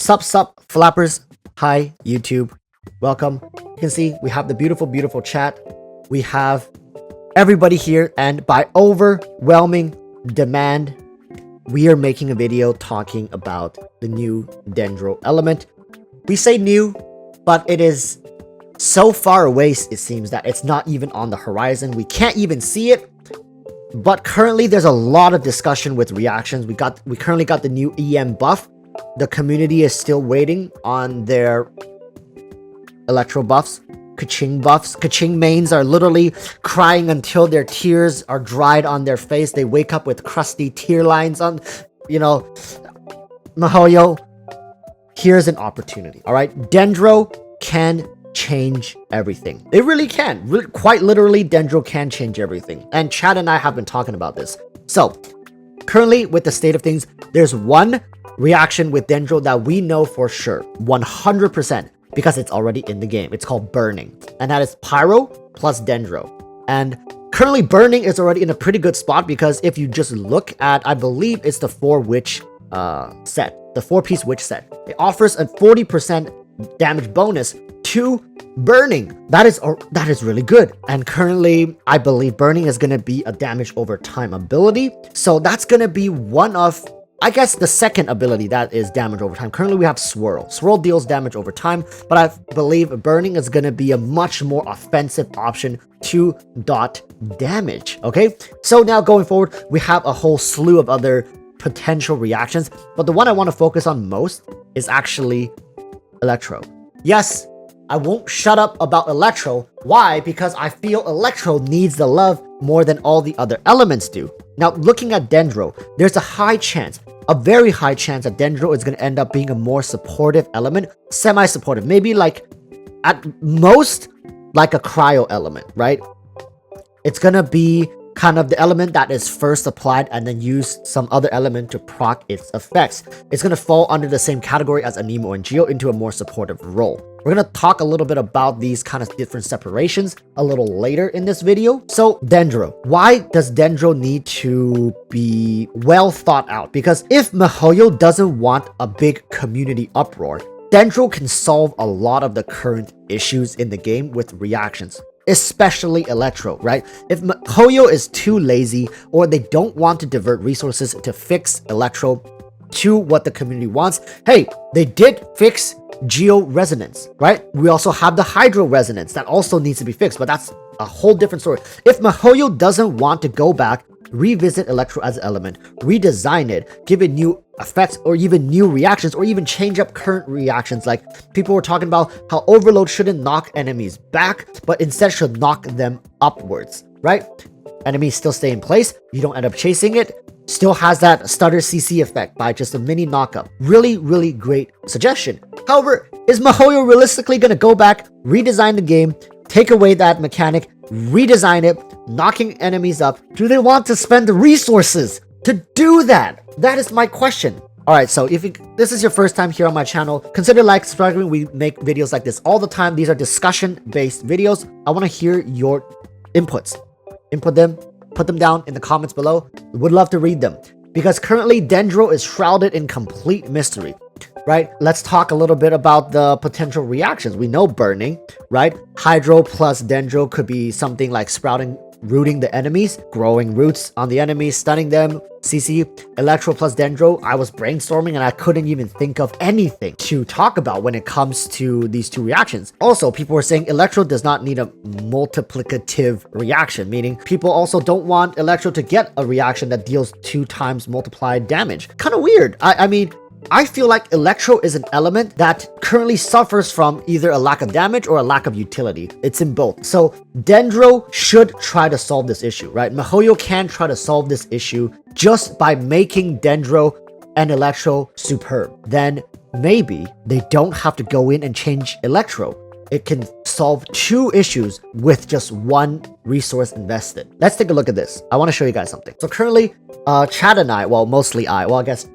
Sup, flappers. Hi, YouTube. Welcome. You can see we have the beautiful chat. We have everybody here, and by overwhelming demand, we are making a video talking about the new Dendro element. We say new, but it is so far away, it seems, that it's not even on the horizon. We can't even see it. But currently, there's a lot of discussion with reactions. We currently got the new EM buff. The community is still waiting on their electro buffs, Kaching buffs. Kaching mains are literally crying until their tears are dried on their face. They wake up with crusty tear lines on, MiHoYo, here's an opportunity, all right? Dendro can change everything. It really can. Quite literally, Dendro can change everything. And Chad and I have been talking about this. So, currently, with the state of things, there's one reaction with Dendro that we know for sure, 100%, because it's already in the game. It's called Burning, and that is Pyro plus Dendro. And currently, Burning is already in a pretty good spot, because if you just look at, I believe it's the 4-witch set, the 4-piece witch set. It offers a 40% damage bonus to Burning. That is really good. And currently, I believe Burning is going to be a damage over time ability. So that's going to be one of, I guess, the second ability that is damage over time. Currently, we have Swirl. Swirl deals damage over time, but I believe Burning is going to be a much more offensive option to dot damage. Okay, so now going forward, we have a whole slew of other potential reactions, but the one I want to focus on most is actually Electro. Yes, I won't shut up about Electro. Why? Because I feel Electro needs the love more than all the other elements do. Now, looking at Dendro, there's a high chance, a very high chance, that Dendro is going to end up being a more supportive element, semi-supportive, maybe like at most like a cryo element, right? It's going to be kind of the element that is first applied and then use some other element to proc its effects. It's going to fall under the same category as Anemo and Geo into a more supportive role. We're going to talk a little bit about these kind of different separations a little later in this video. So Dendro, why does Dendro need to be well thought out? Because if MiHoYo doesn't want a big community uproar, Dendro can solve a lot of the current issues in the game with reactions, especially Electro, right? If MiHoYo is too lazy or they don't want to divert resources to fix Electro to what the community wants, hey, they did fix Geo Resonance, right? We also have the Hydro Resonance that also needs to be fixed, but that's a whole different story. If MiHoYo doesn't want to go back, revisit Electro as an element, redesign it, give it new effects or even new reactions, or even change up current reactions, like people were talking about how Overload shouldn't knock enemies back, but instead should knock them upwards, right? Enemies still stay in place, you don't end up chasing it, still has that stutter CC effect by just a mini knockup. Really great suggestion. However, is MiHoYo realistically going to go back, redesign the game, take away that mechanic, redesign it, knocking enemies up? Do they want to spend the resources to do that? That is my question. Alright, so if this is your first time here on my channel, consider subscribing. We make videos like this all the time. These are discussion-based videos. I want to hear your inputs. Input them, put them down in the comments below. Would love to read them. Because currently, Dendro is shrouded in complete mystery, right? Let's talk a little bit about the potential reactions. We know Burning, right? Hydro plus Dendro could be something like rooting the enemies, growing roots on the enemies, stunning them, CC. Electro plus Dendro, I was brainstorming and I couldn't even think of anything to talk about when it comes to these two reactions. Also, people were saying Electro does not need a multiplicative reaction, meaning people also don't want Electro to get a reaction that deals 2 times multiplied damage. Kind of weird. I mean, I feel like Electro is an element that currently suffers from either a lack of damage or a lack of utility. It's in both. So Dendro should try to solve this issue, right? MiHoYo can try to solve this issue just by making Dendro and Electro superb. Then maybe they don't have to go in and change Electro. It can solve 2 issues with just 1 resource invested. Let's take a look at this. I want to show you guys something. So currently, Chad and I, well, mostly I, well, I guess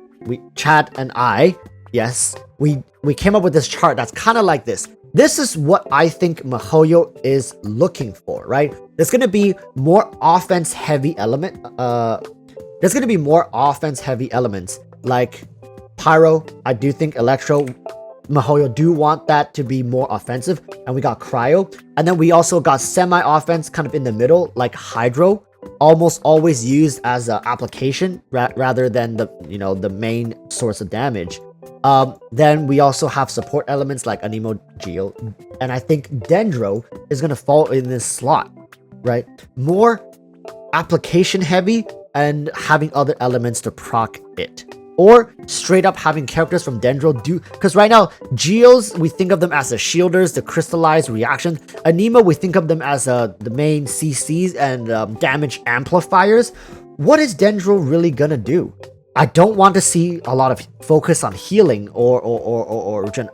Chad and I, yes, we came up with this chart that's kind of like this. This is what I think MiHoYo is looking for, right? There's going to be more offense heavy element. There's going to be more offense heavy elements like Pyro. I do think Electro MiHoYo do want that to be more offensive, and we got Cryo. And then we also got semi-offense kind of in the middle, like Hydro, almost always used as an application rather than the main source of damage. Then we also have support elements like Anemo, Geo, and I think Dendro is going to fall in this slot, right? More application heavy and having other elements to proc it. Or straight up having characters from Dendro do, because right now Geos, we think of them as the shielders, the crystallized reaction. Anemo, we think of them as the main CCs and damage amplifiers. What is Dendro really gonna do? I don't want to see a lot of focus on healing or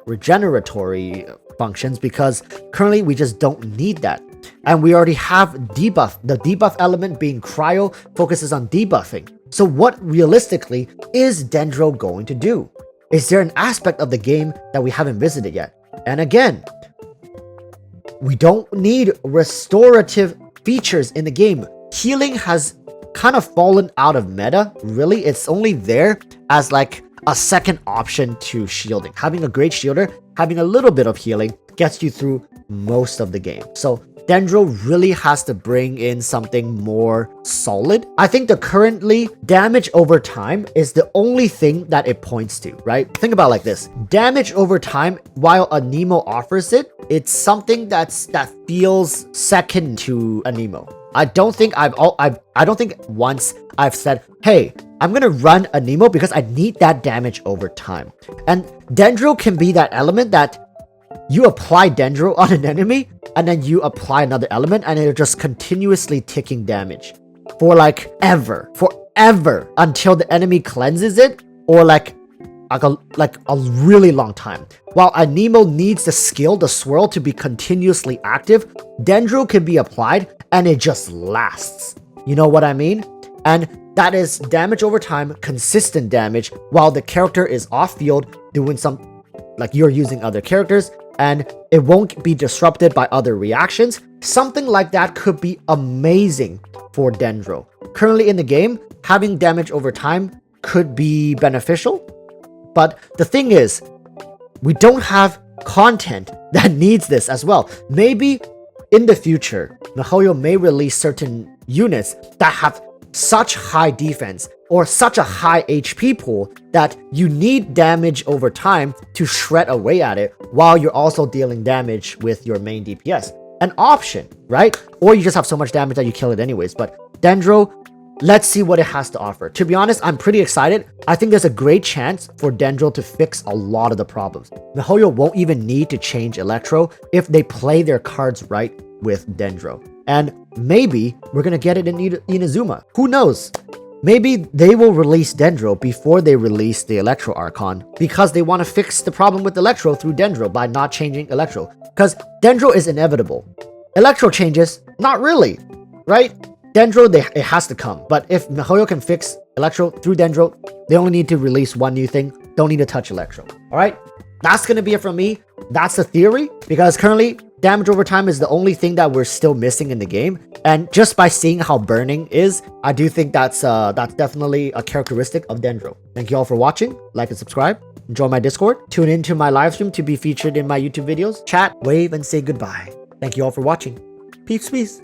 regeneratory functions, because currently we just don't need that. And we already have debuff. The debuff element being Cryo focuses on debuffing. So what realistically is Dendro going to do? Is there an aspect of the game that we haven't visited yet? And again, we don't need restorative features in the game. Healing has kind of fallen out of meta, really. It's only there as like a second option to shielding. Having a great shielder, having a little bit of healing gets you through most of the game. So Dendro really has to bring in something more solid. I think the currently damage over time is the only thing that it points to, right? Think about it like this. Damage over time, while Anemo offers it, it's something that feels second to Anemo. I don't think once I've said, hey, I'm gonna run Anemo because I need that damage over time. And Dendro can be that element that you apply Dendro on an enemy, and then you apply another element, and it'll just continuously ticking damage for like forever until the enemy cleanses it, or like a really long time. While Anemo needs the skill, the swirl, to be continuously active, Dendro can be applied and it just lasts. You know what I mean? And that is damage over time, consistent damage, while the character is off field doing some, like you're using other characters, and it won't be disrupted by other reactions. Something like that could be amazing for Dendro. Currently in the game, having damage over time could be beneficial, but the thing is, we don't have content that needs this as well. Maybe in the future, MiHoYo may release certain units that have such high defense or such a high HP pool that you need damage over time to shred away at it while you're also dealing damage with your main DPS. An option, right? Or you just have so much damage that you kill it anyways. But Dendro, let's see what it has to offer. To be honest, I'm pretty excited. I think there's a great chance for Dendro to fix a lot of the problems. MiHoYo won't even need to change Electro if they play their cards right with Dendro. And maybe we're gonna get it in Inazuma. Who knows? Maybe they will release Dendro before they release the Electro Archon, because they want to fix the problem with Electro through Dendro by not changing Electro. Because Dendro is inevitable. Electro changes, not really, right? Dendro, it has to come. But if MiHoYo can fix Electro through Dendro, they only need to release one new thing. Don't need to touch Electro. Alright? That's gonna be it from me. That's the theory, because currently damage over time is the only thing that we're still missing in the game. And just by seeing how burning is, I do think that's definitely a characteristic of Dendro. Thank you all for watching. Like and subscribe. Join my Discord. Tune into my live stream to be featured in my YouTube videos. Chat, wave, and say goodbye. Thank you all for watching. Peace, peace.